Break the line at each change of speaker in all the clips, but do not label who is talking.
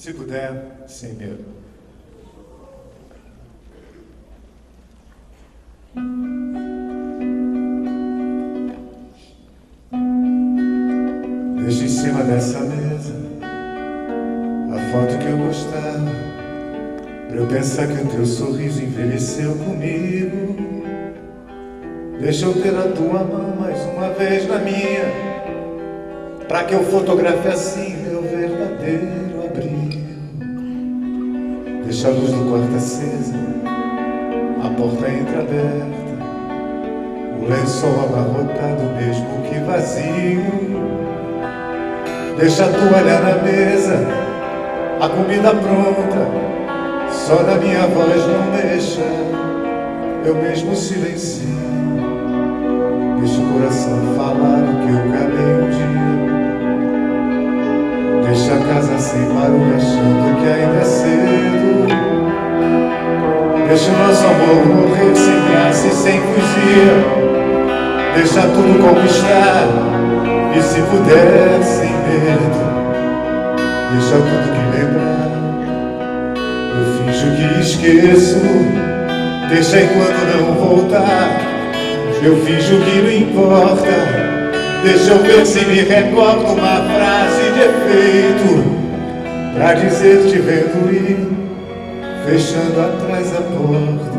Se puder, sem medo. Deixa em cima dessa mesa a foto que eu gostava, pra eu pensar que o teu sorriso envelheceu comigo. Deixa eu ter a tua mão mais uma vez na minha, pra que eu fotografe assim meu verdadeiro abrigo. Deixa a luz do quarto acesa, a porta entreaberta, o lençol abarrotado mesmo que vazio. Deixa a toalha na mesa, a comida pronta, só na minha voz não mexa, eu mesmo silencio. Deixa o coração falar o que eu calei um dia. Deixa a casa sem barulho achando que ainda é cedo. Deixa o nosso amor morrer sem graça e sem poesia. Deixa tudo conquistar e, se puder, sem medo. Deixa tudo que lembrar, eu finjo que esqueço. Deixa enquanto não voltar, eu finjo que não importa. Deixa eu ver se me recordo uma frase de efeito, pra dizer te vendo ir, fechando atrás a porta.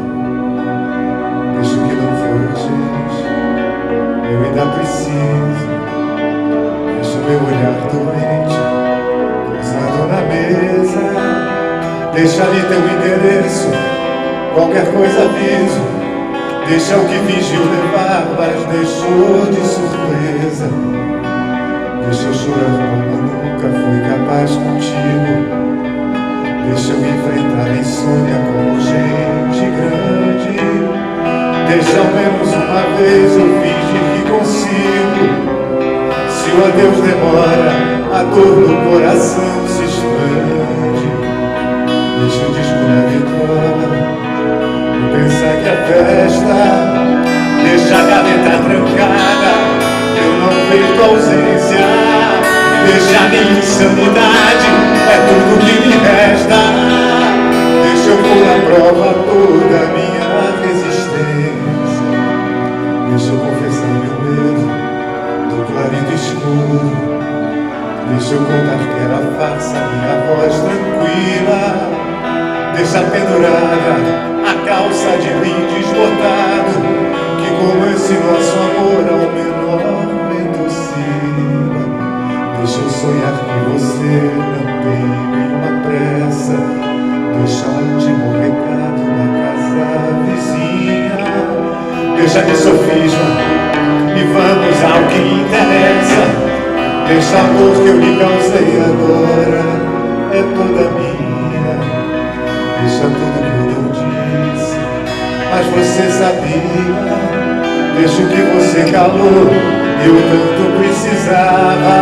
Deixa o que não for urgente, eu ainda preciso. Deixa o meu olhar doente pousado na mesa. Deixa ali teu endereço, qualquer coisa aviso. Deixa o que fingiu levar, mas deixou de surpresa. Deixa eu chorar como nunca fui capaz contigo. Deixa eu enfrentar a insônia como gente grande. Deixa ao menos uma vez eu fingir que consigo. Se o adeus demora, a dor no coração se expande. Deixa o disco na vitrola, pensar que a festa deixa a gaveta trancada, eu não vejo ausência. Deixa a minha insanidade, é tudo que me resta. Deixa eu pôr à prova toda a minha resistência. Deixa eu confessar meu medo do claro e do escuro. Deixa eu contar que era farsa minha voz tranquila. Deixa pendurada a calça de brinde esgotado, que como esse nosso amor ao menor vento oscila. Deixa eu sonhar que você não tem nenhuma pressa. Deixa um último recado na casa vizinha. Deixa de sofisma e vamos ao que interessa. Deixa a dor que eu lhe causei agora é toda minha. Deixa tudo que eu não disse, mas você sabia. Deixa o que você calou e eu tanto precisava.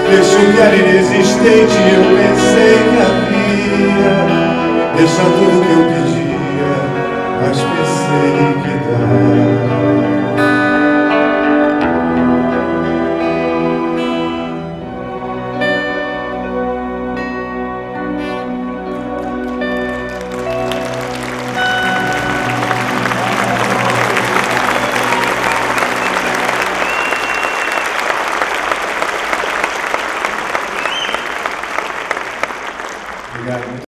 Deixa o que era inexistente eu pensei que havia. Deixa tudo que eu pedia, mas pensei que dava. Obrigado.